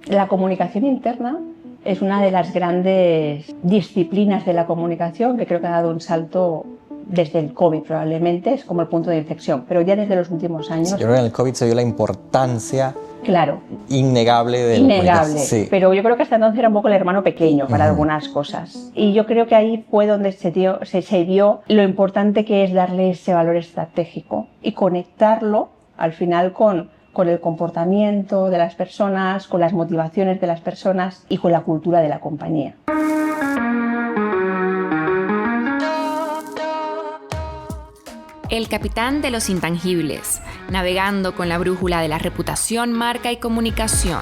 La comunicación interna es una de las grandes disciplinas de la comunicación que creo que ha dado un salto desde el COVID, probablemente es como el punto de inflexión, pero ya desde los últimos años. Yo creo que en el COVID se vio la importancia, claro, innegable de la comunicación. Sí. Pero yo creo que hasta entonces era un poco el hermano pequeño para algunas cosas. Y yo creo que ahí fue donde se vio lo importante que es darle ese valor estratégico y conectarlo al final con el comportamiento de las personas, con las motivaciones de las personas y con la cultura de la compañía. El capitán de los intangibles, navegando con la brújula de la reputación, marca y comunicación.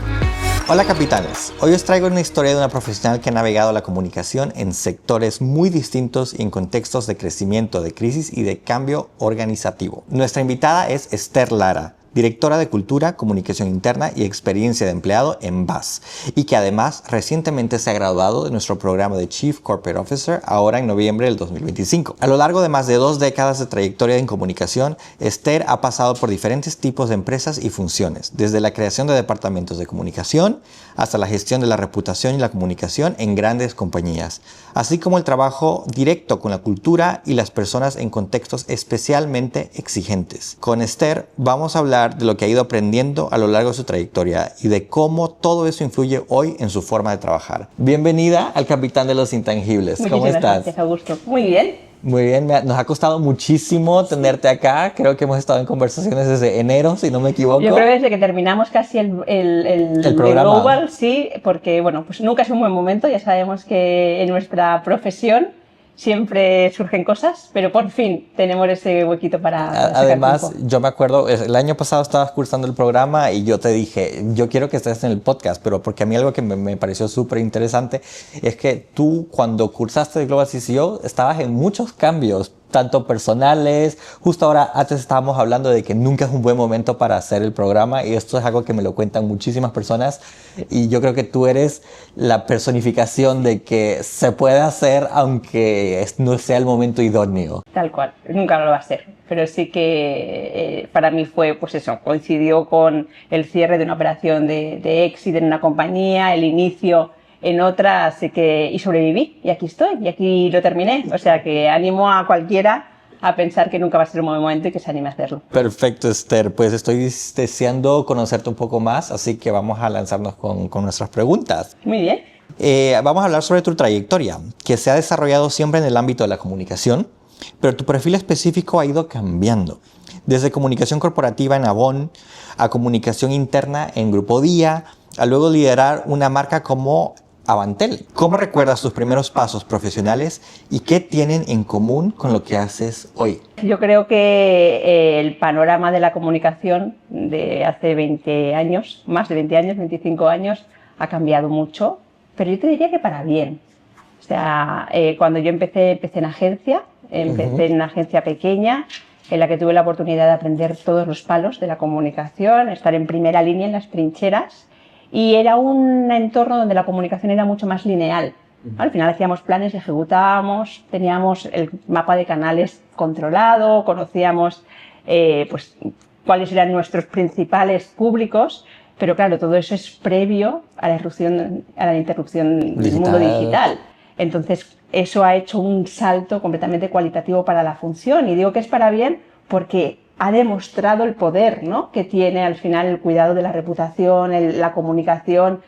Hola capitanes, hoy os traigo una historia de una profesional que ha navegado la comunicación en sectores muy distintos y en contextos de crecimiento, de crisis y de cambio organizativo. Nuestra invitada es Esther Lara, directora de Cultura, Comunicación Interna y Experiencia de Empleado en BAS, y que además recientemente se ha graduado de nuestro programa de Chief Corporate Officer ahora en noviembre del 2025. A lo largo de más de 2 décadas de trayectoria en comunicación, Esther ha pasado por diferentes tipos de empresas y funciones, desde la creación de departamentos de comunicación hasta la gestión de la reputación y la comunicación en grandes compañías, así como el trabajo directo con la cultura y las personas en contextos especialmente exigentes. Con Esther vamos a hablar de lo que ha ido aprendiendo a lo largo de su trayectoria y de cómo todo eso influye hoy en su forma de trabajar. Bienvenida al Capitán de los Intangibles. Muchísimas ¿Cómo estás? Gracias, Augusto. Muy bien. Muy bien, nos ha costado muchísimo tenerte acá. Creo que hemos estado en conversaciones desde enero, si no me equivoco. Yo creo que desde que terminamos casi el programa. Global, sí, porque bueno, pues nunca es un buen momento. Ya sabemos que en nuestra profesión siempre surgen cosas, pero por fin tenemos ese huequito para además, yo me acuerdo, el año pasado estabas cursando el programa y yo te dije, yo quiero que estés en el podcast, pero porque a mí algo que me pareció súper interesante es que tú cuando cursaste de Global CCO estabas en muchos cambios, tanto personales. Justo ahora antes estábamos hablando de que nunca es un buen momento para hacer el programa y esto es algo que me lo cuentan muchísimas personas y yo creo que tú eres la personificación de que se puede hacer aunque no sea el momento idóneo. Tal cual, nunca lo va a ser, pero sí que para mí fue pues eso, coincidió con el cierre de una operación de éxito en una compañía, el inicio en otra, así que y sobreviví y aquí estoy y aquí lo terminé, o sea que animo a cualquiera a pensar que nunca va a ser un buen momento y que se anime a hacerlo. Perfecto, Esther, pues estoy deseando conocerte un poco más, así que vamos a lanzarnos con nuestras preguntas. Muy bien. Vamos a hablar sobre tu trayectoria, que se ha desarrollado siempre en el ámbito de la comunicación, pero tu perfil específico ha ido cambiando, desde comunicación corporativa en Avon a comunicación interna en Grupo Día, a luego liderar una marca como Avantel. ¿Cómo recuerdas tus primeros pasos profesionales y qué tienen en común con lo que haces hoy? Yo creo que el panorama de la comunicación de hace 20 años, más de 20 años, 25 años, ha cambiado mucho, pero yo te diría que para bien. O sea, cuando yo empecé en agencia, empecé en una agencia pequeña en la que tuve la oportunidad de aprender todos los palos de la comunicación, estar en primera línea en las trincheras. Y era un entorno donde la comunicación era mucho más lineal. Al final hacíamos planes, ejecutábamos, teníamos el mapa de canales controlado, conocíamos pues, cuáles eran nuestros principales públicos, pero claro, todo eso es previo a la interrupción del mundo digital. Entonces, eso ha hecho un salto completamente cualitativo para la función. Y digo que es para bien porque ha demostrado el poder, ¿no?, que tiene al final el cuidado de la reputación, la comunicación,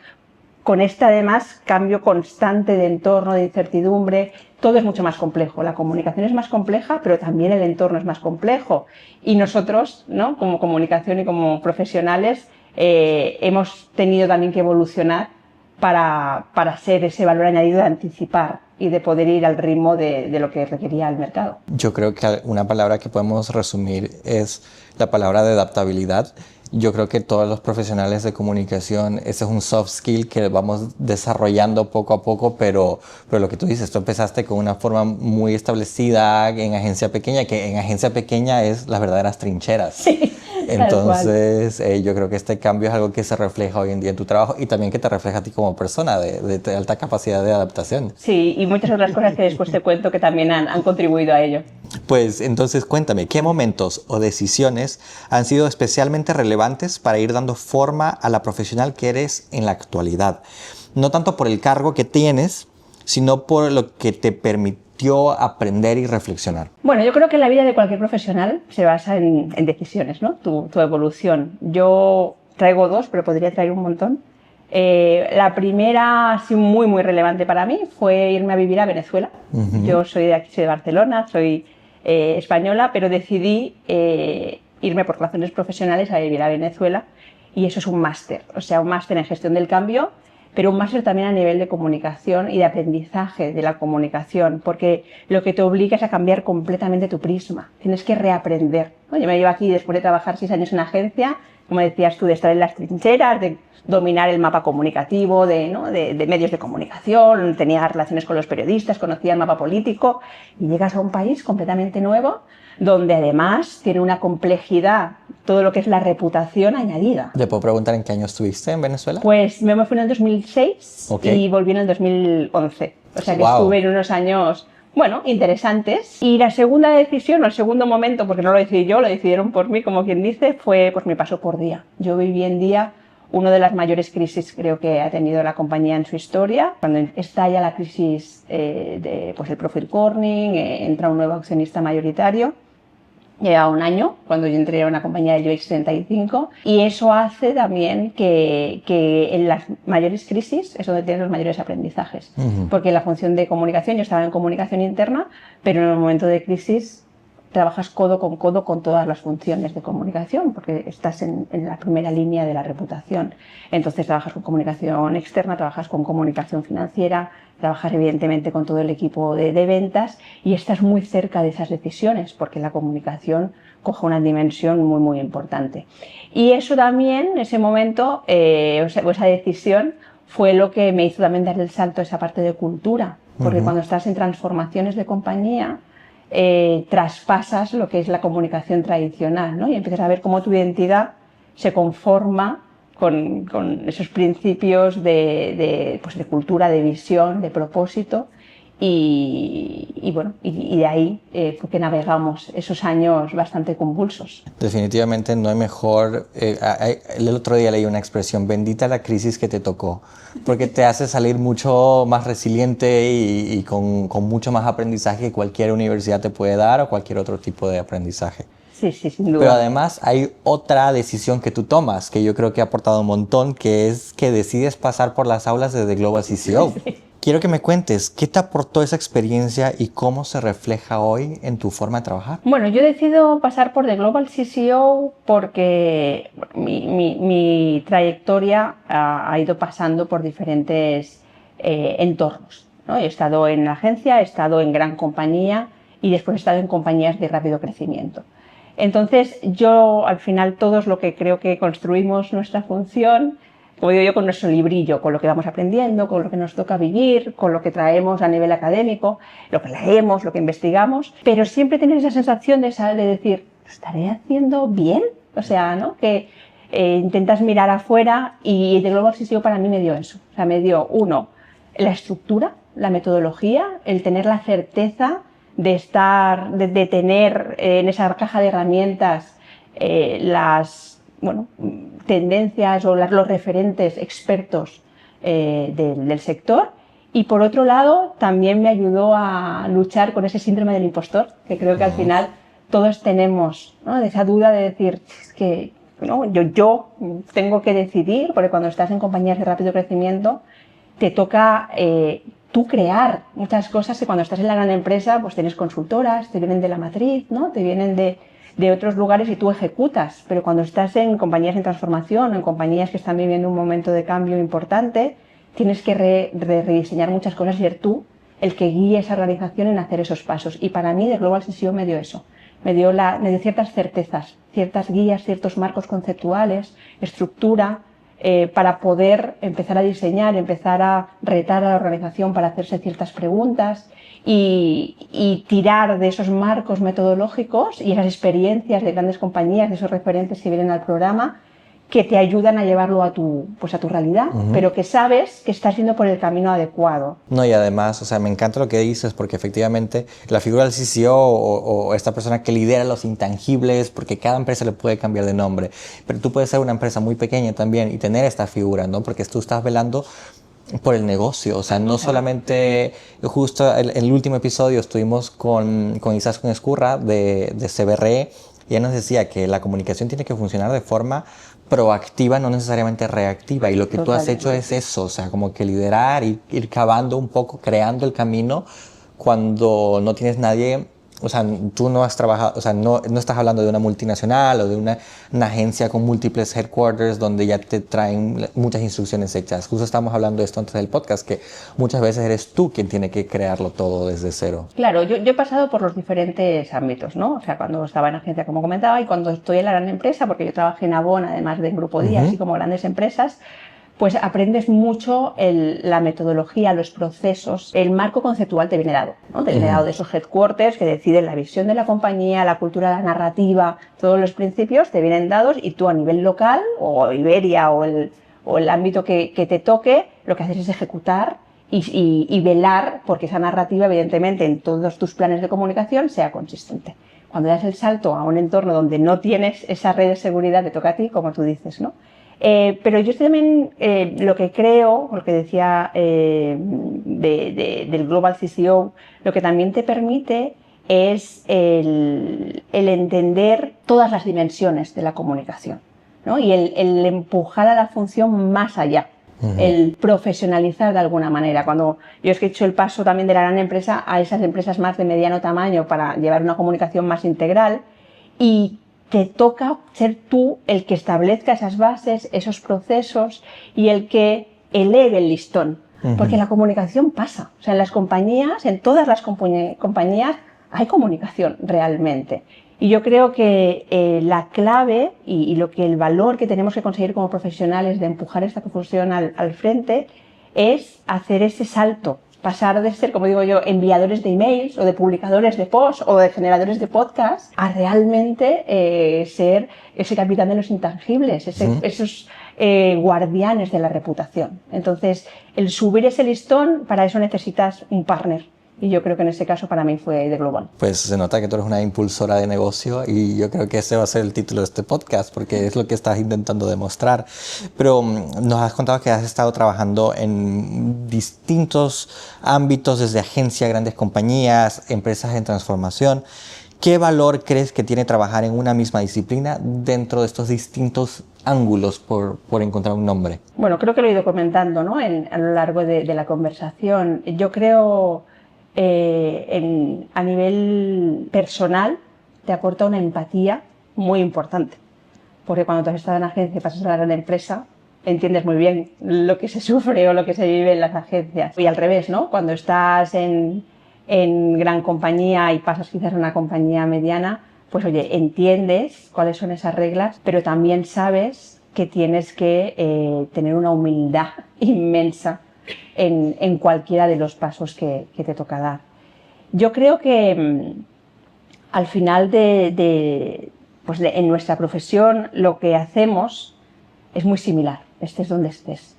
con este además cambio constante de entorno, de incertidumbre. Todo es mucho más complejo, la comunicación es más compleja, pero también el entorno es más complejo. Y nosotros, ¿no?, como comunicación y como profesionales, hemos tenido también que evolucionar para ser ese valor añadido de anticipar y de poder ir al ritmo de lo que requería el mercado. Yo creo que una palabra que podemos resumir es la palabra de adaptabilidad. Yo creo que todos los profesionales de comunicación, ese es un soft skill que vamos desarrollando poco a poco, pero lo que tú dices, tú empezaste con una forma muy establecida en agencia pequeña, que en agencia pequeña es las verdaderas trincheras. Sí. Entonces, yo creo que este cambio es algo que se refleja hoy en día en tu trabajo y también que te refleja a ti como persona de alta capacidad de adaptación. Sí, y muchas otras cosas que después te cuento que también han contribuido a ello. Pues entonces cuéntame, ¿qué momentos o decisiones han sido especialmente relevantes para ir dando forma a la profesional que eres en la actualidad? No tanto por el cargo que tienes, sino por lo que te permitió aprender y reflexionar. Bueno, yo creo que la vida de cualquier profesional se basa en decisiones, ¿no? Tu evolución. Yo traigo dos, pero podría traer un montón. La primera, así muy, muy relevante para mí, fue irme a vivir a Venezuela. Yo soy de aquí, soy de Barcelona, soy española, pero decidí irme por razones profesionales a vivir a Venezuela, y eso es un máster, o sea, un máster en gestión del cambio, pero un máster también a nivel de comunicación y de aprendizaje de la comunicación, porque lo que te obliga es a cambiar completamente tu prisma, tienes que reaprender, ¿no? Yo me llevo aquí después de trabajar 6 años en una agencia, como decías tú, de estar en las trincheras, de dominar el mapa comunicativo, de medios de comunicación, tenía relaciones con los periodistas, conocía el mapa político, y llegas a un país completamente nuevo, donde además tiene una complejidad, todo lo que es la reputación añadida. ¿Le puedo preguntar en qué año estuviste en Venezuela? Pues me fui en el 2006 Okay. y volví en el 2011. O sea que Wow. estuve en unos años, bueno, interesantes. Y la segunda decisión, o el segundo momento, porque no lo decidí yo, lo decidieron por mí, como quien dice, fue pues mi paso por Día. Yo viví en Día una de las mayores crisis, creo, que ha tenido la compañía en su historia. Cuando estalla la crisis pues el profit corning, entra un nuevo accionista mayoritario. Lleva un año cuando yo entré a una compañía del IBEX 35, y eso hace también que en las mayores crisis es donde tienes los mayores aprendizajes. Porque la función de comunicación, yo estaba en comunicación interna, pero en el momento de crisis trabajas codo con todas las funciones de comunicación, porque estás en la primera línea de la reputación. Entonces trabajas con comunicación externa, trabajas con comunicación financiera, trabajas evidentemente con todo el equipo de ventas, y estás muy cerca de esas decisiones, porque la comunicación coge una dimensión muy, muy importante. Y eso también, ese momento, esa decisión, fue lo que me hizo también dar el salto a esa parte de cultura, porque cuando estás en transformaciones de compañía, traspasas lo que es la comunicación tradicional, ¿no? Y empiezas a ver cómo tu identidad se conforma con esos principios de cultura, de visión, de propósito, y de ahí fue que navegamos esos años bastante convulsos. Definitivamente no hay mejor. El otro día leí una expresión: bendita la crisis que te tocó, porque te hace salir mucho más resiliente y con mucho más aprendizaje que cualquier universidad te puede dar o cualquier otro tipo de aprendizaje. Sí, sin duda. Pero además hay otra decisión que tú tomas, que yo creo que ha aportado un montón, que es que decides pasar por las aulas de The Global CCO. Sí. Quiero que me cuentes, ¿qué te aportó esa experiencia y cómo se refleja hoy en tu forma de trabajar? Bueno, yo decido pasar por The Global CCO porque mi trayectoria ha ido pasando por diferentes entornos, ¿no? He estado en la agencia, he estado en gran compañía y después he estado en compañías de rápido crecimiento. Entonces, yo al final, todos lo que creo que construimos nuestra función, como digo yo, con nuestro librillo, con lo que vamos aprendiendo, con lo que nos toca vivir, con lo que traemos a nivel académico, lo que leemos, lo que investigamos, pero siempre tener esa sensación de decir, ¿lo estaré haciendo bien? O sea, ¿no? Que intentas mirar afuera, y The Global CCO para mí me dio eso. O sea, me dio, uno, la estructura, la metodología, el tener la certeza de tener en esa caja de herramientas las tendencias o los referentes expertos del sector. Y por otro lado, también me ayudó a luchar con ese síndrome del impostor, que creo que al final todos tenemos, ¿no? De esa duda de decir, es que ¿no? yo tengo que decidir, porque cuando estás en compañías de rápido crecimiento te toca tú crear muchas cosas que cuando estás en la gran empresa pues tienes consultoras, te vienen de la matriz, ¿no? Te vienen de otros lugares y tú ejecutas, pero cuando estás en compañías en transformación, en compañías que están viviendo un momento de cambio importante, tienes que rediseñar muchas cosas y ser tú el que guíe esa organización en hacer esos pasos. Y para mí The Global CCO me dio eso, me dio ciertas certezas, ciertas guías, ciertos marcos conceptuales, estructura, para poder empezar a diseñar, empezar a retar a la organización para hacerse ciertas preguntas y tirar de esos marcos metodológicos y esas experiencias de grandes compañías, de esos referentes que vienen al programa, que te ayudan a llevarlo a tu realidad, pero que sabes que estás yendo por el camino adecuado. No, y además, o sea, me encanta lo que dices, porque efectivamente la figura del CCO o esta persona que lidera los intangibles, porque cada empresa le puede cambiar de nombre, pero tú puedes ser una empresa muy pequeña también y tener esta figura, ¿no? Porque tú estás velando por el negocio, o sea, no solamente, justo el último episodio estuvimos con Izaskun Ezcurra de CBRE, y ella nos decía que la comunicación tiene que funcionar de forma proactiva, no necesariamente reactiva, y lo que tú has hecho es eso, o sea, como que liderar, ir cavando un poco, creando el camino cuando no tienes nadie. O sea, tú no has trabajado, o sea, no estás hablando de una multinacional o de una agencia con múltiples headquarters donde ya te traen muchas instrucciones hechas. Justo estamos hablando de esto antes del podcast, que muchas veces eres tú quien tiene que crearlo todo desde cero. Claro, yo he pasado por los diferentes ámbitos, ¿no? O sea, cuando estaba en agencia, como comentaba, y cuando estoy en la gran empresa, porque yo trabajé en Avon, además de en Grupo Día, así como grandes empresas, pues aprendes mucho la metodología, los procesos, el marco conceptual te viene dado, ¿no? Te viene dado de esos headquarters que deciden la visión de la compañía, la cultura, la narrativa, todos los principios te vienen dados y tú a nivel local o Iberia o el ámbito que te toque, lo que haces es ejecutar y velar porque esa narrativa, evidentemente, en todos tus planes de comunicación sea consistente. Cuando das el salto a un entorno donde no tienes esa red de seguridad, te toca a ti, como tú dices, ¿no? Pero yo también lo que creo, lo que decía del Global CCO, lo que también te permite es el entender todas las dimensiones de la comunicación, ¿no? Y el empujar a la función más allá, el profesionalizar de alguna manera. Cuando yo he hecho el paso también de la gran empresa a esas empresas más de mediano tamaño para llevar una comunicación más integral, y te toca ser tú el que establezca esas bases, esos procesos y el que eleve el listón. Porque la comunicación pasa. O sea, en las compañías, en todas las compañías, hay comunicación realmente. Y yo creo que la clave y el valor que tenemos que conseguir como profesionales de empujar esta función al frente es hacer ese salto. Pasar de ser, como digo yo, enviadores de emails o de publicadores de posts o de generadores de podcasts a realmente ser ese capitán de los intangibles, esos guardianes de la reputación. Entonces, el subir ese listón, para eso necesitas un partner. Y yo creo que en ese caso para mí fue The Global. Pues se nota que tú eres una impulsora de negocio y yo creo que ese va a ser el título de este podcast porque es lo que estás intentando demostrar. Pero nos has contado que has estado trabajando en distintos ámbitos, desde agencia, grandes compañías, empresas en transformación. ¿Qué valor crees que tiene trabajar en una misma disciplina dentro de estos distintos ángulos, por encontrar un nombre? Bueno, creo que lo he ido comentando, ¿no? A lo largo de la conversación. Yo creo... a nivel personal te aporta una empatía muy importante, porque cuando tú has estado en agencia y pasas a la gran empresa entiendes muy bien lo que se sufre o lo que se vive en las agencias, y al revés, ¿no? Cuando estás en gran compañía y pasas quizás a una compañía mediana, pues oye, entiendes cuáles son esas reglas, pero también sabes que tienes que tener una humildad inmensa en cualquiera de los pasos que te toca dar. Yo creo que al final en nuestra profesión lo que hacemos es muy similar, estés donde estés,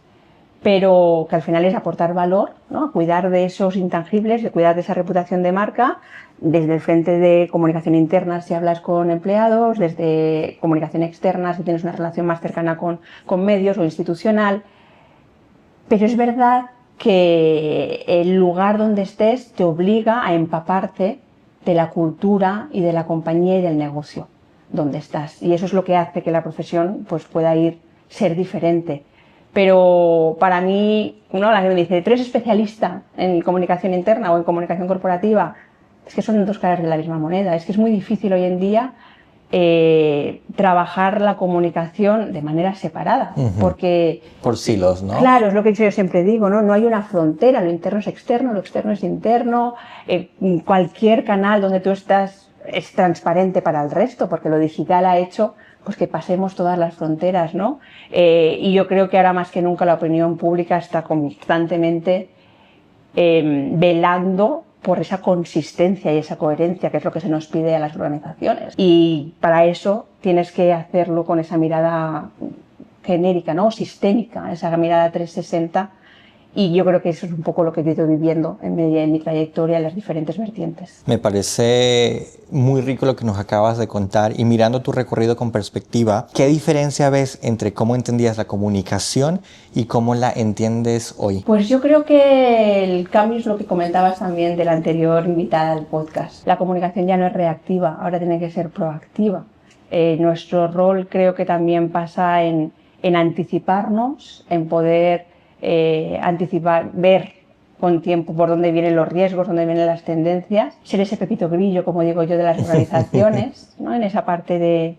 pero que al final es aportar valor, ¿no? Cuidar de esos intangibles, de cuidar de esa reputación de marca, desde el frente de comunicación interna si hablas con empleados, desde comunicación externa si tienes una relación más cercana con medios o institucional. Pero es verdad que el lugar donde estés te obliga a empaparte de la cultura y de la compañía y del negocio donde estás. Y eso es lo que hace que la profesión pues, pueda ser diferente. Pero para mí, ¿no? La que me dice, ¿tú eres especialista en comunicación interna o en comunicación corporativa? Es que son dos caras de la misma moneda. Es que es muy difícil hoy en día trabajar la comunicación de manera separada, porque... Por silos, ¿no? Claro, es lo que yo siempre digo, ¿no? No hay una frontera, lo interno es externo, lo externo es interno, cualquier canal donde tú estás es transparente para el resto, porque lo digital ha hecho pues que pasemos todas las fronteras, ¿no? Y yo creo que ahora más que nunca la opinión pública está constantemente velando por esa consistencia y esa coherencia, que es lo que se nos pide a las organizaciones. Y para eso tienes que hacerlo con esa mirada genérica, ¿no? Sistémica, esa mirada 360. Y yo creo que eso es un poco lo que he ido viviendo en mi trayectoria en las diferentes vertientes. Me parece muy rico lo que nos acabas de contar, y mirando tu recorrido con perspectiva, ¿qué diferencia ves entre cómo entendías la comunicación y cómo la entiendes hoy? Pues yo creo que el cambio es lo que comentabas también de la anterior invitada al podcast. La comunicación ya no es reactiva, ahora tiene que ser proactiva. Nuestro rol creo que también pasa en anticiparnos, en poder anticipar, ver con tiempo por dónde vienen los riesgos, dónde vienen las tendencias, ser ese pepito grillo, como digo yo, de las organizaciones, ¿no? En esa parte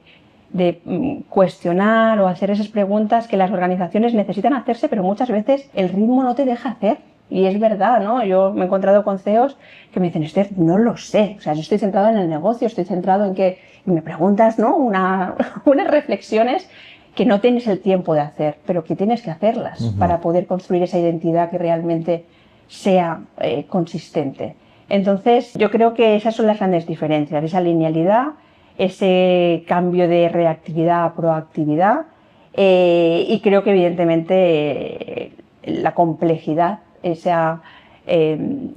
de cuestionar o hacer esas preguntas que las organizaciones necesitan hacerse, pero muchas veces el ritmo no te deja hacer. Y es verdad, ¿no? Yo me he encontrado con CEOs que me dicen, Esther, no lo sé, o sea, yo estoy centrado en el negocio, estoy centrado en que, y me preguntas, ¿no? Unas reflexiones que no tienes el tiempo de hacer, pero que tienes que hacerlas para poder construir esa identidad que realmente sea consistente. Entonces, yo creo que esas son las grandes diferencias, esa linealidad, ese cambio de reactividad a proactividad, y creo que evidentemente la complejidad, esa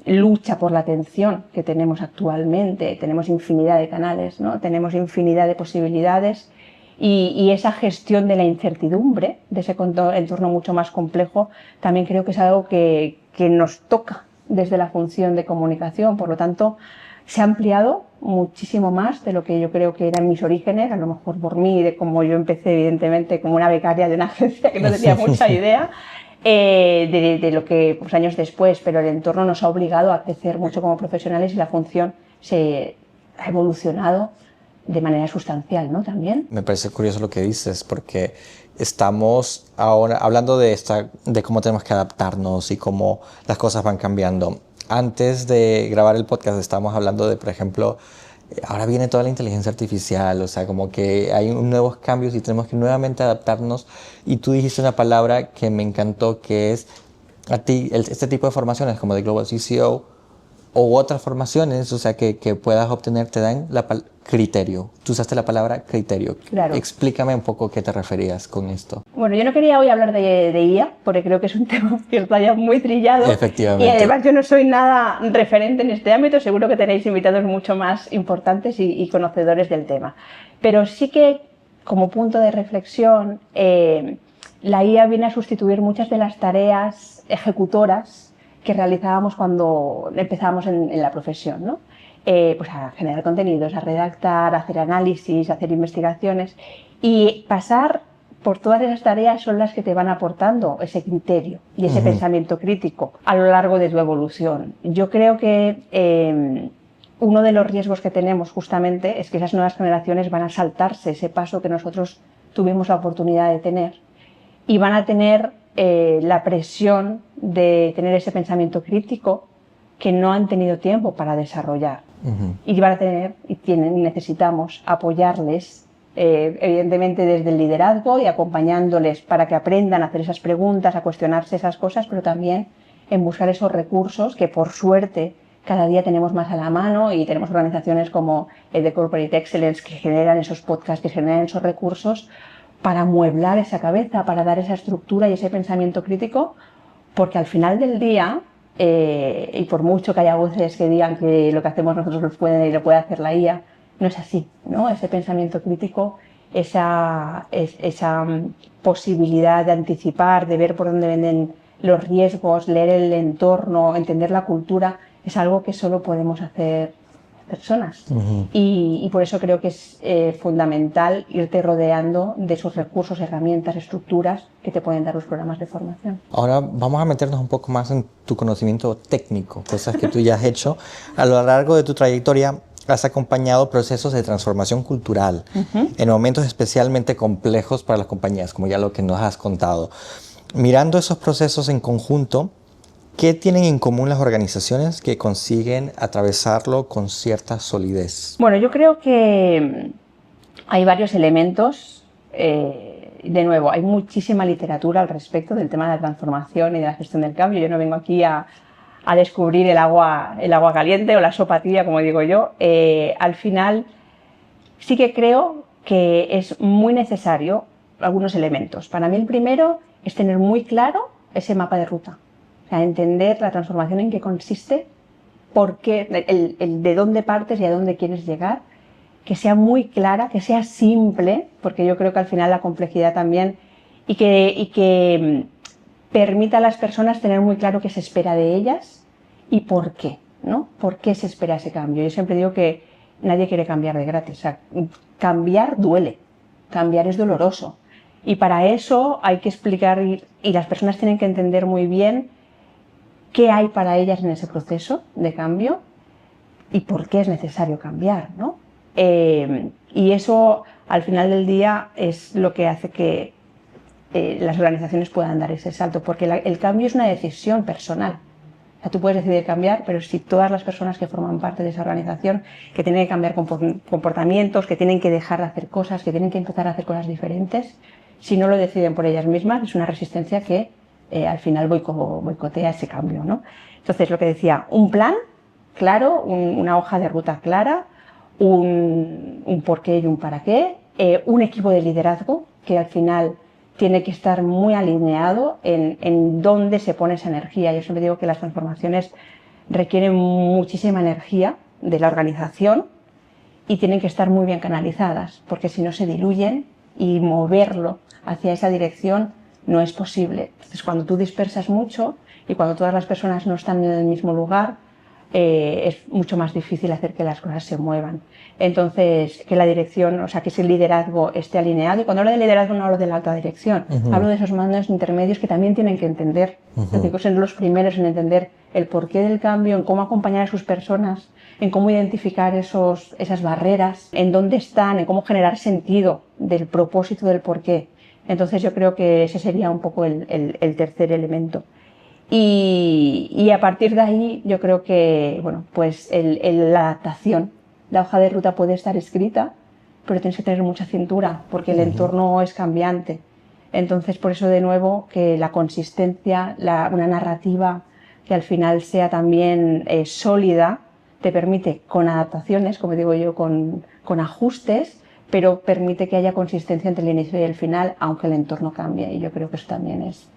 lucha por la atención que tenemos actualmente, tenemos infinidad de canales, ¿no? Tenemos infinidad de posibilidades. Y esa gestión de la incertidumbre, de ese entorno mucho más complejo, también creo que es algo que nos toca desde la función de comunicación. Por lo tanto, se ha ampliado muchísimo más de lo que yo creo que eran mis orígenes, a lo mejor por mí, de cómo yo empecé evidentemente como una becaria de una agencia que no tenía mucha idea de lo que pues, años después, pero el entorno nos ha obligado a crecer mucho como profesionales y la función se ha evolucionado de manera sustancial, ¿no? También. Me parece curioso lo que dices, porque estamos ahora hablando de cómo tenemos que adaptarnos y cómo las cosas van cambiando. Antes de grabar el podcast estábamos hablando de, por ejemplo, ahora viene toda la inteligencia artificial, o sea, como que hay nuevos cambios y tenemos que nuevamente adaptarnos. Y tú dijiste una palabra que me encantó, que es a ti, este tipo de formaciones como de Global CCO o otras formaciones, o sea, que puedas obtener, te dan criterio. Tú usaste la palabra criterio. Claro. Explícame un poco qué te referías con esto. Bueno, yo no quería hoy hablar de IA, porque creo que es un tema que está ya muy trillado. Efectivamente. Y además yo no soy nada referente en este ámbito, seguro que tenéis invitados mucho más importantes y conocedores del tema. Pero sí que, como punto de reflexión, la IA viene a sustituir muchas de las tareas ejecutoras que realizábamos cuando empezábamos en la profesión, ¿no? Pues a generar contenidos, a redactar, a hacer análisis, a hacer investigaciones, y pasar por todas esas tareas son las que te van aportando ese criterio y ese pensamiento crítico a lo largo de tu evolución. Yo creo que uno de los riesgos que tenemos justamente es que esas nuevas generaciones van a saltarse ese paso que nosotros tuvimos la oportunidad de tener y van a tener la presión de tener ese pensamiento crítico que no han tenido tiempo para desarrollar. Y van a tener, y necesitamos apoyarles, evidentemente desde el liderazgo y acompañándoles para que aprendan a hacer esas preguntas, a cuestionarse esas cosas, pero también en buscar esos recursos que por suerte cada día tenemos más a la mano, y tenemos organizaciones como el de Corporate Excellence que generan esos podcasts, que generan esos recursos para amueblar esa cabeza, para dar esa estructura y ese pensamiento crítico, porque al final del día, y por mucho que haya voces que digan que lo que hacemos nosotros lo puede hacer la IA, no es así, ¿no? Ese pensamiento crítico, esa posibilidad de anticipar, de ver por dónde vienen los riesgos, leer el entorno, entender la cultura, es algo que solo podemos hacer personas. Y por eso creo que es fundamental irte rodeando de esos recursos, herramientas, estructuras que te pueden dar los programas de formación. Ahora vamos a meternos un poco más en tu conocimiento técnico, cosas que tú ya has hecho. A lo largo de tu trayectoria has acompañado procesos de transformación cultural en momentos especialmente complejos para las compañías, como ya lo que nos has contado. Mirando esos procesos en conjunto, ¿Qué tienen en común las organizaciones que consiguen atravesarlo con cierta solidez? Bueno, yo creo que hay varios elementos. De nuevo, hay muchísima literatura al respecto del tema de la transformación y de la gestión del cambio. Yo no vengo aquí a descubrir el agua caliente o la sopa tibia, como digo yo. Al final, sí que creo que es muy necesario algunos elementos. Para mí el primero es tener muy claro ese mapa de ruta. O sea, entender la transformación en qué consiste, por qué, el de dónde partes y a dónde quieres llegar, que sea muy clara, que sea simple, porque yo creo que al final la complejidad también, y que permita a las personas tener muy claro qué se espera de ellas y por qué, ¿no? ¿Por qué se espera ese cambio? Yo siempre digo que nadie quiere cambiar de gratis. O sea, cambiar duele, cambiar es doloroso. Y para eso hay que explicar y las personas tienen que entender muy bien qué hay para ellas en ese proceso de cambio y por qué es necesario cambiar, ¿no? Y eso al final del día es lo que hace que las organizaciones puedan dar ese salto, porque el cambio es una decisión personal. O sea, tú puedes decidir cambiar, pero si todas las personas que forman parte de esa organización, que tienen que cambiar comportamientos, que tienen que dejar de hacer cosas, que tienen que empezar a hacer cosas diferentes, si no lo deciden por ellas mismas, es una resistencia que al final boicotea ese cambio, ¿no? Entonces, lo que decía, un plan claro, una hoja de ruta clara, un porqué y un para qué, un equipo de liderazgo que al final tiene que estar muy alineado en dónde se pone esa energía. Yo siempre digo que las transformaciones requieren muchísima energía de la organización y tienen que estar muy bien canalizadas, porque si no se diluyen y moverlo hacia esa dirección no es posible. Entonces, cuando tú dispersas mucho y cuando todas las personas no están en el mismo lugar, es mucho más difícil hacer que las cosas se muevan. Entonces, que la dirección, o sea, que ese liderazgo esté alineado. Y cuando hablo de liderazgo no hablo de la alta dirección, hablo de esos mandos intermedios que también tienen que entender, que son los primeros en entender el porqué del cambio, en cómo acompañar a sus personas, en cómo identificar esas barreras, en dónde están, en cómo generar sentido del propósito del porqué. Entonces, yo creo que ese sería un poco el tercer elemento. Y a partir de ahí yo creo que bueno, pues la adaptación, la hoja de ruta puede estar escrita, pero tienes que tener mucha cintura porque el entorno es cambiante. Entonces, por eso de nuevo que la consistencia, una narrativa que al final sea también sólida, te permite con adaptaciones, como digo yo, con ajustes, pero permite que haya consistencia entre el inicio y el final, aunque el entorno cambie. Y yo creo que eso también es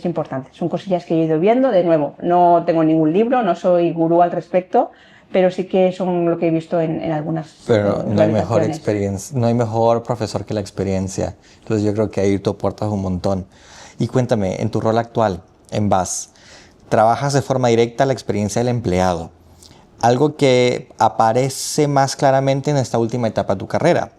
importante. Son cosillas que he ido viendo. De nuevo, no tengo ningún libro, no soy gurú al respecto, pero sí que son lo que he visto en algunas Pero no hay mejor experiencia, no hay mejor profesor que la experiencia. Entonces yo creo que ahí tú aportas un montón. Y cuéntame, en tu rol actual, en BAS, trabajas de forma directa la experiencia del empleado, algo que aparece más claramente en esta última etapa de tu carrera.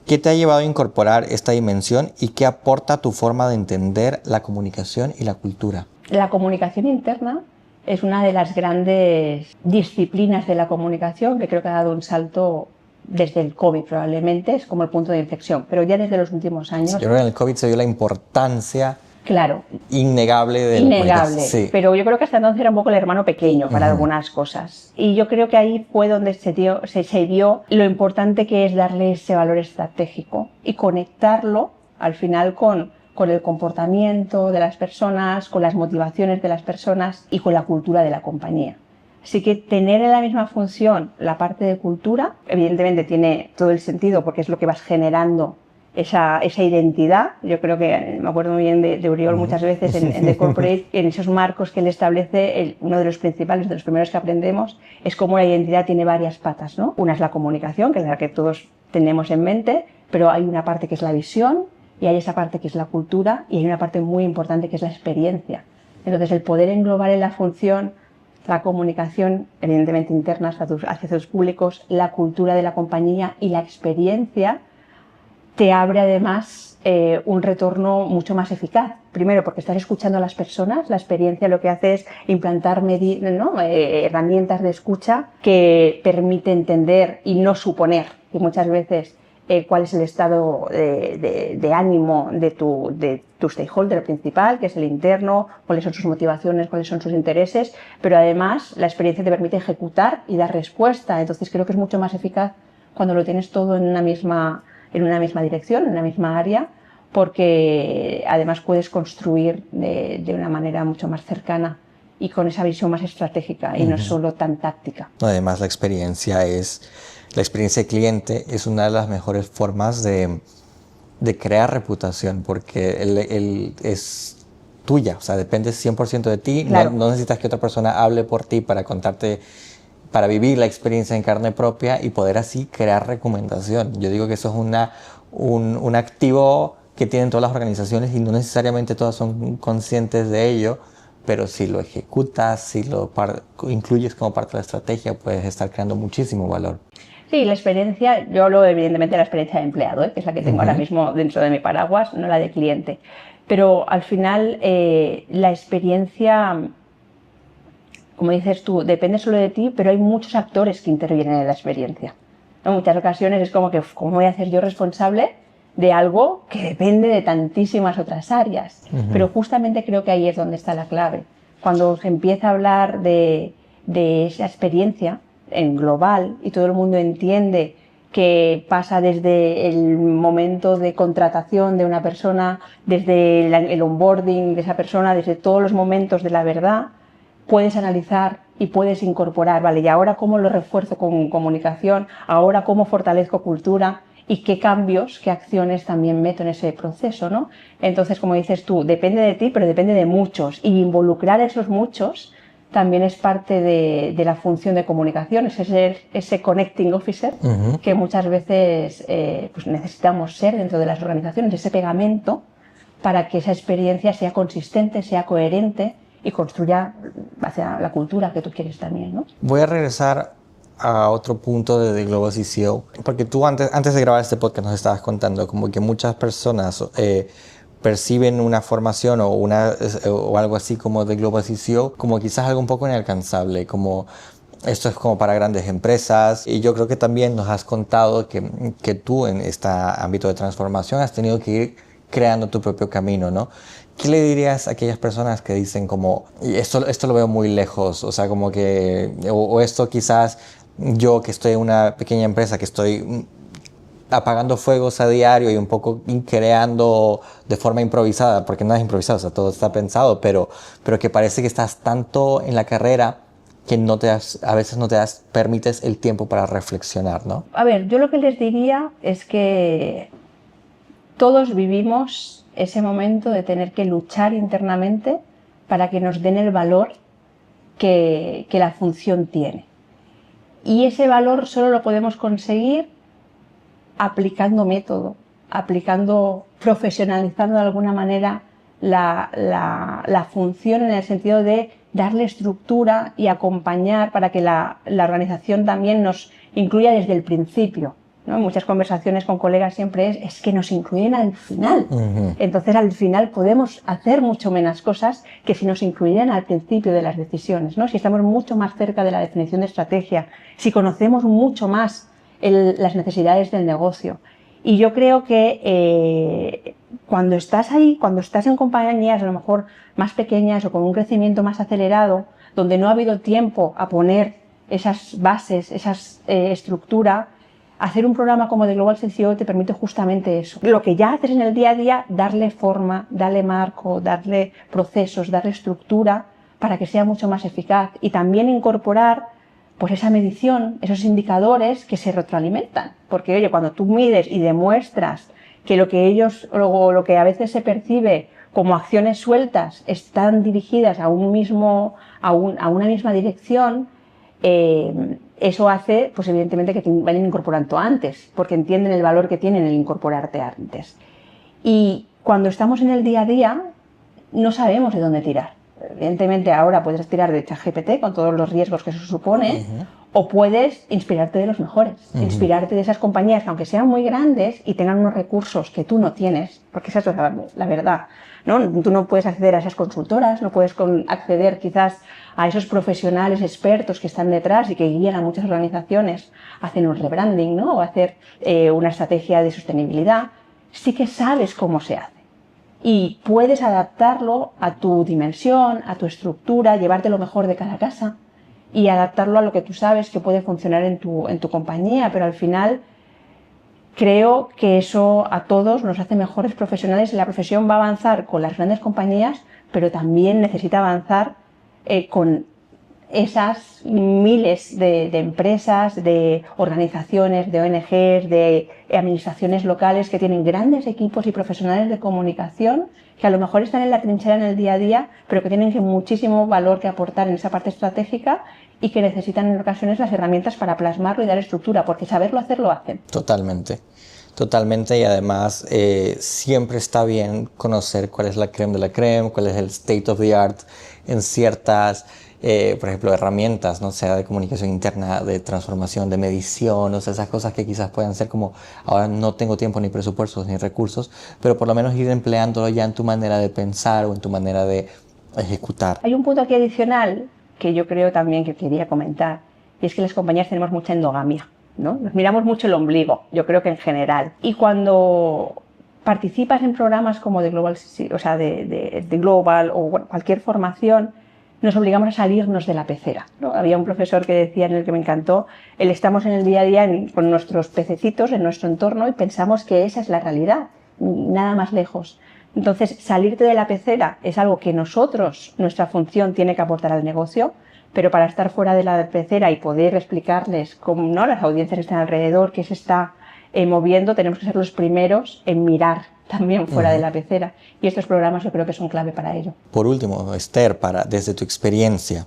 ¿Qué te ha llevado a incorporar esta dimensión y qué aporta tu forma de entender la comunicación y la cultura? La comunicación interna es una de las grandes disciplinas de la comunicación que creo que ha dado un salto desde el COVID probablemente, es como el punto de inflexión, pero ya desde los últimos años... Yo creo que en el COVID se vio la importancia claro, innegable de la comunicación. Sí. Pero yo creo que hasta entonces era un poco el hermano pequeño para algunas cosas. Y yo creo que ahí fue donde se vio lo importante que es darle ese valor estratégico y conectarlo al final con el comportamiento de las personas, con las motivaciones de las personas y con la cultura de la compañía. Así que tener en la misma función la parte de cultura, evidentemente tiene todo el sentido porque es lo que vas generando esa identidad. Yo creo que, me acuerdo muy bien de Uriol muchas veces en The Corporate, en esos marcos que él establece, uno de los principales, de los primeros que aprendemos, es cómo la identidad tiene varias patas, ¿no? Una es la comunicación, que es la que todos tenemos en mente, pero hay una parte que es la visión, y hay esa parte que es la cultura, y hay una parte muy importante que es la experiencia. Entonces, el poder englobar en la función la comunicación, evidentemente interna hacia tus públicos, la cultura de la compañía y la experiencia, te abre además un retorno mucho más eficaz. Primero, porque estás escuchando a las personas, la experiencia lo que hace es implantar herramientas de escucha que permite entender y no suponer, que muchas veces cuál es el estado de ánimo de tu stakeholder principal, que es el interno, cuáles son sus motivaciones, cuáles son sus intereses, pero además la experiencia te permite ejecutar y dar respuesta. Entonces creo que es mucho más eficaz cuando lo tienes todo en una misma dirección, en una misma área, porque además puedes construir de una manera mucho más cercana y con esa visión más estratégica y no solo tan táctica. Además, la experiencia cliente es una de las mejores formas de crear reputación, porque es tuya, o sea, depende 100% de ti. Claro. No necesitas que otra persona hable por ti para contarte, para vivir la experiencia en carne propia y poder así crear recomendación. Yo digo que eso es un activo que tienen todas las organizaciones y no necesariamente todas son conscientes de ello, pero si lo ejecutas, si lo incluyes como parte de la estrategia, puedes estar creando muchísimo valor. Sí, la experiencia, yo hablo evidentemente de la experiencia de empleado, que es la que tengo ahora mismo dentro de mi paraguas, no la de cliente. Pero al final la experiencia, como dices tú, depende solo de ti, pero hay muchos actores que intervienen en la experiencia. En muchas ocasiones es como que, ¿cómo voy a ser yo responsable de algo que depende de tantísimas otras áreas? Pero justamente creo que ahí es donde está la clave. Cuando se empieza a hablar de esa experiencia en global y todo el mundo entiende que pasa desde el momento de contratación de una persona, desde el onboarding de esa persona, desde todos los momentos de la verdad, puedes analizar y puedes incorporar, vale, y ahora cómo lo refuerzo con comunicación, ahora cómo fortalezco cultura y qué cambios, qué acciones también meto en ese proceso, ¿no? Entonces, como dices tú, depende de ti, pero depende de muchos, y involucrar a esos muchos también es parte de la función de comunicación, es ese connecting officer que muchas veces pues necesitamos ser dentro de las organizaciones, ese pegamento para que esa experiencia sea consistente, sea coherente y construya hacia la cultura que tú quieres también, ¿no? Voy a regresar a otro punto de The Global CCO, porque tú antes de grabar este podcast nos estabas contando como que muchas personas perciben una formación o algo así como The Global CCO como quizás algo un poco inalcanzable, como esto es como para grandes empresas. Y yo creo que también nos has contado que tú en este ámbito de transformación has tenido que ir creando tu propio camino, ¿no? ¿Qué le dirías a aquellas personas que dicen como, y esto lo veo muy lejos, o sea, como que, o esto quizás yo que estoy en una pequeña empresa, que estoy apagando fuegos a diario y un poco creando de forma improvisada, porque nada es improvisado, o sea, todo está pensado, pero que parece que estás tanto en la carrera que a veces no te permites el tiempo para reflexionar, ¿no? A ver, yo lo que les diría es que todos vivimos ese momento de tener que luchar internamente para que nos den el valor que la función tiene. Y ese valor solo lo podemos conseguir aplicando método, profesionalizando de alguna manera la función en el sentido de darle estructura y acompañar para que la organización también nos incluya desde el principio, ¿no? En muchas conversaciones con colegas siempre es que nos incluyen al final. Entonces al final podemos hacer mucho menos cosas que si nos incluyeran al principio de las decisiones, ¿no? Si estamos mucho más cerca de la definición de estrategia, si conocemos mucho más las necesidades del negocio. Y yo creo que cuando estás ahí, cuando estás en compañías a lo mejor más pequeñas o con un crecimiento más acelerado, donde no ha habido tiempo a poner esas bases, esa estructura, hacer un programa como The Global CCO te permite justamente eso. Lo que ya haces en el día a día, darle forma, darle marco, darle procesos, darle estructura para que sea mucho más eficaz y también incorporar pues esa medición, esos indicadores que se retroalimentan. Porque, oye, cuando tú mides y demuestras que lo que a veces se percibe como acciones sueltas están dirigidas a una misma dirección, eso hace, pues evidentemente, que te vayan incorporando antes, porque entienden el valor que tienen el incorporarte antes. Y cuando estamos en el día a día, no sabemos de dónde tirar. evidentemente ahora puedes tirar de ChatGPT con todos los riesgos que eso supone, o puedes inspirarte de los mejores, inspirarte de esas compañías que aunque sean muy grandes y tengan unos recursos que tú no tienes, porque esa es la verdad, ¿no? Tú no puedes acceder a esas consultoras, no puedes acceder quizás a esos profesionales expertos que están detrás y que guían a muchas organizaciones a hacer un rebranding, ¿no? O hacer una estrategia de sostenibilidad. Sí que sabes cómo se hace y puedes adaptarlo a tu dimensión, a tu estructura, llevarte lo mejor de cada casa y adaptarlo a lo que tú sabes que puede funcionar en tu compañía, pero al final creo que eso a todos nos hace mejores profesionales y la profesión va a avanzar con las grandes compañías, pero también necesita avanzar con esas miles de empresas, de organizaciones, de ONGs, de administraciones locales que tienen grandes equipos y profesionales de comunicación que a lo mejor están en la trinchera en el día a día, pero que tienen muchísimo valor que aportar en esa parte estratégica y que necesitan en ocasiones las herramientas para plasmarlo y dar estructura, porque saberlo hacer lo hacen. Totalmente. Totalmente, y además siempre está bien conocer cuál es la crème de la crème, cuál es el state of the art en ciertas, por ejemplo, herramientas, ¿no? Sea de comunicación interna, de transformación, de medición, o sea, esas cosas que quizás puedan ser como, ahora no tengo tiempo ni presupuestos ni recursos, pero por lo menos ir empleándolo ya en tu manera de pensar o en tu manera de ejecutar. Hay un punto aquí adicional que yo creo también que quería comentar, y es que las compañías tenemos mucha endogamia, ¿no? Nos miramos mucho el ombligo, yo creo que en general. Y cuando participas en programas como de Global, o sea, de Global o bueno, cualquier formación, nos obligamos a salirnos de la pecera, ¿no? Había un profesor que decía, en el que me encantó, estamos en el día a día con nuestros pececitos en nuestro entorno y pensamos que esa es la realidad, nada más lejos. Entonces, salirte de la pecera es algo que nosotros, nuestra función, tiene que aportar al negocio, pero para estar fuera de la pecera y poder explicarles cómo, ¿no?, las audiencias que están alrededor, qué se está moviendo, tenemos que ser los primeros en mirar también fuera de la pecera. Y estos programas yo creo que son clave para ello. Por último, Esther, desde tu experiencia,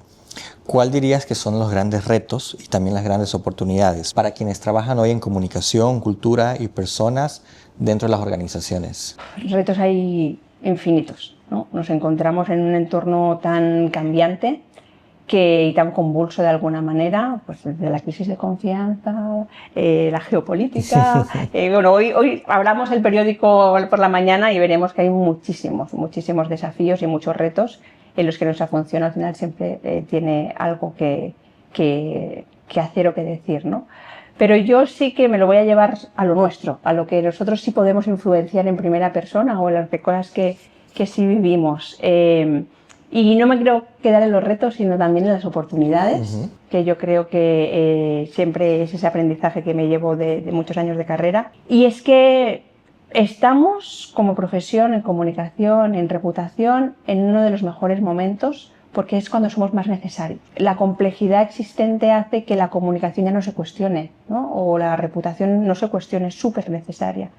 ¿cuál dirías que son los grandes retos y también las grandes oportunidades para quienes trabajan hoy en comunicación, cultura y personas dentro de las organizaciones? Retos hay infinitos, ¿no? Nos encontramos en un entorno tan cambiante y tan convulso de alguna manera, pues desde la crisis de confianza, la geopolítica. Bueno, hoy hablamos el periódico por la mañana y veremos que hay muchísimos desafíos y muchos retos en los que nuestra función al final siempre tiene algo que hacer o que decir, ¿no? Pero yo sí que me lo voy a llevar a lo nuestro, a lo que nosotros sí podemos influenciar en primera persona o en las cosas que sí vivimos. Y no me quiero quedar en los retos, sino también en las oportunidades, que yo creo que siempre es ese aprendizaje que me llevo de muchos años de carrera. Y es que estamos como profesión en comunicación, en reputación, en uno de los mejores momentos, porque es cuando somos más necesarios. La complejidad existente hace que la comunicación ya no se cuestione, ¿no? O la reputación no se cuestione, es súper necesaria.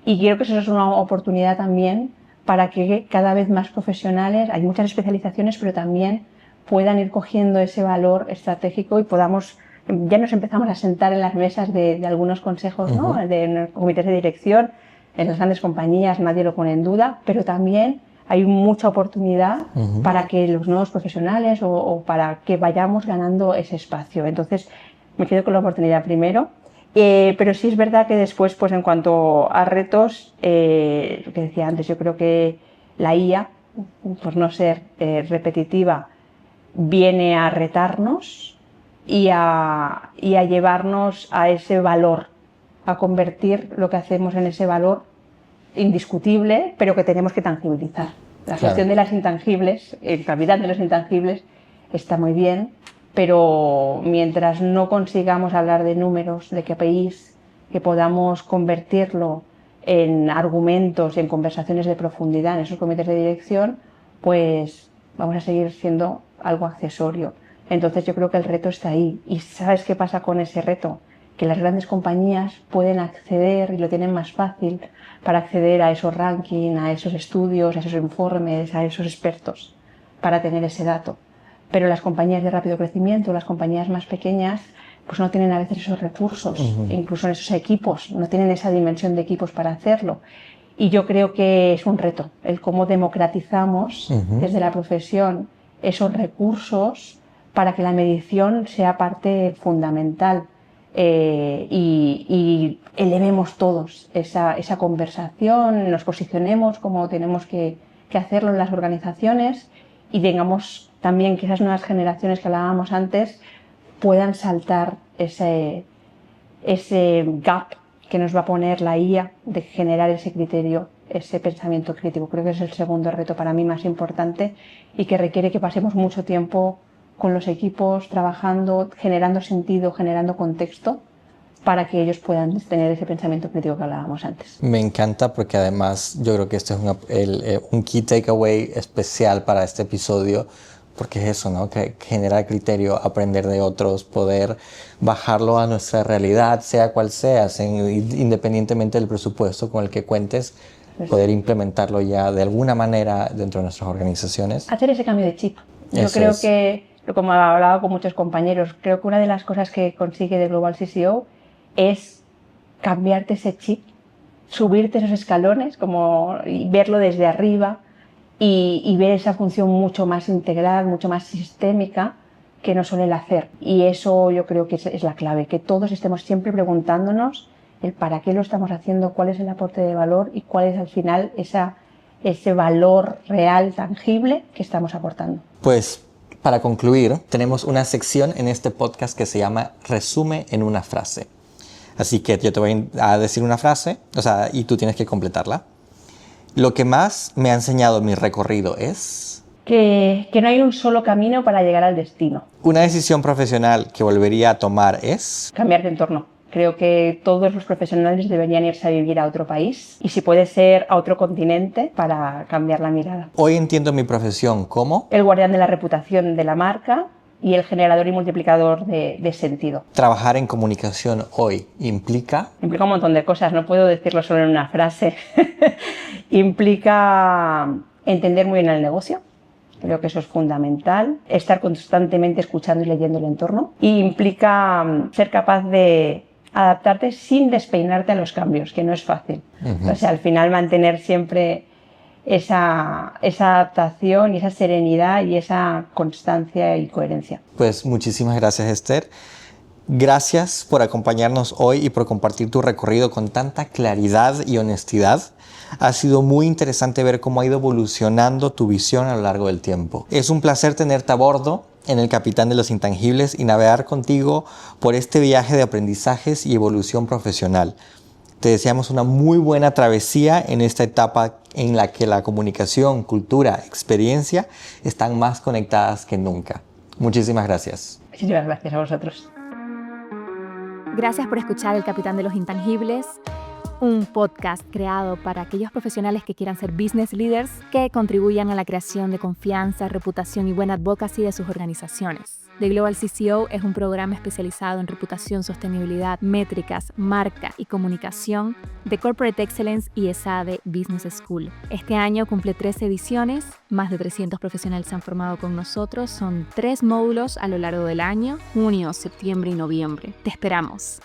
Y creo que eso es una oportunidad también para que cada vez más profesionales, hay muchas especializaciones, pero también puedan ir cogiendo ese valor estratégico y podamos, ya nos empezamos a sentar en las mesas de algunos consejos, ¿no? De comités de dirección, en las grandes compañías nadie lo pone en duda, pero también hay mucha oportunidad para que los nuevos profesionales o para que vayamos ganando ese espacio. Entonces, me quedo con la oportunidad primero. Pero sí es verdad que después, pues en cuanto a retos, lo que decía antes, yo creo que la IA, por no ser repetitiva, viene a retarnos y a llevarnos a ese valor, a convertir lo que hacemos en ese valor indiscutible, pero que tenemos que tangibilizar. La gestión de las intangibles, el capital de los intangibles, está muy bien, pero mientras no consigamos hablar de números, de KPIs, que podamos convertirlo en argumentos y en conversaciones de profundidad en esos comités de dirección, pues vamos a seguir siendo algo accesorio. Entonces yo creo que el reto está ahí. ¿Y sabes qué pasa con ese reto? Que las grandes compañías pueden acceder y lo tienen más fácil para acceder a esos rankings, a esos estudios, a esos informes, a esos expertos, para tener ese dato. Pero las compañías de rápido crecimiento, las compañías más pequeñas, pues no tienen a veces esos recursos, incluso en esos equipos, no tienen esa dimensión de equipos para hacerlo. Y yo creo que es un reto el cómo democratizamos desde la profesión esos recursos para que la medición sea parte fundamental y elevemos todos esa conversación, nos posicionemos como tenemos que hacerlo en las organizaciones y tengamos también que esas nuevas generaciones que hablábamos antes puedan saltar ese gap que nos va a poner la IA de generar ese criterio, ese pensamiento crítico. Creo que es el segundo reto para mí más importante y que requiere que pasemos mucho tiempo con los equipos, trabajando, generando sentido, generando contexto para que ellos puedan tener ese pensamiento crítico que hablábamos antes. Me encanta porque además yo creo que este es un key takeaway especial para este episodio, porque es eso, ¿no? Que generar criterio, aprender de otros, poder bajarlo a nuestra realidad, sea cual sea, independientemente del presupuesto con el que cuentes, poder implementarlo ya de alguna manera dentro de nuestras organizaciones. Hacer ese cambio de chip. Yo creo que, como he hablado con muchos compañeros, creo que una de las cosas que consigue The Global CCO es cambiarte ese chip, subirte esos escalones, y verlo desde arriba y ver esa función mucho más integral, mucho más sistémica que nos suele hacer. Y eso yo creo que es la clave, que todos estemos siempre preguntándonos el para qué lo estamos haciendo, cuál es el aporte de valor y cuál es al final ese valor real, tangible que estamos aportando. Pues para concluir, tenemos una sección en este podcast que se llama Resume en una frase. Así que yo te voy a decir una frase, y tú tienes que completarla. Lo que más me ha enseñado mi recorrido es... Que no hay un solo camino para llegar al destino. Una decisión profesional que volvería a tomar es... Cambiar de entorno. Creo que todos los profesionales deberían irse a vivir a otro país y si puede ser a otro continente para cambiar la mirada. Hoy entiendo mi profesión como... el guardián de la reputación de la marca y el generador y multiplicador de sentido. Trabajar en comunicación hoy implica... Implica un montón de cosas, no puedo decirlo solo en una frase. Implica entender muy bien el negocio. Creo que eso es fundamental. Estar constantemente escuchando y leyendo el entorno. Y implica ser capaz de adaptarte sin despeinarte a los cambios, que no es fácil. Al final mantener siempre esa adaptación y esa serenidad y esa constancia y coherencia. Pues muchísimas gracias, Esther. Gracias por acompañarnos hoy y por compartir tu recorrido con tanta claridad y honestidad. Ha sido muy interesante ver cómo ha ido evolucionando tu visión a lo largo del tiempo. Es un placer tenerte a bordo en el Capitán de los Intangibles y navegar contigo por este viaje de aprendizajes y evolución profesional. Te deseamos una muy buena travesía en esta etapa en la que la comunicación, cultura, experiencia están más conectadas que nunca. Muchísimas gracias. Muchísimas gracias a vosotros. Gracias por escuchar El Capitán de los Intangibles, un podcast creado para aquellos profesionales que quieran ser business leaders que contribuyan a la creación de confianza, reputación y buena advocacy de sus organizaciones. The Global CCO es un programa especializado en reputación, sostenibilidad, métricas, marca y comunicación de Corporate Excellence y ESADE Business School. Este año cumple 13 ediciones, más de 300 profesionales se han formado con nosotros, son 3 módulos a lo largo del año, junio, septiembre y noviembre. Te esperamos.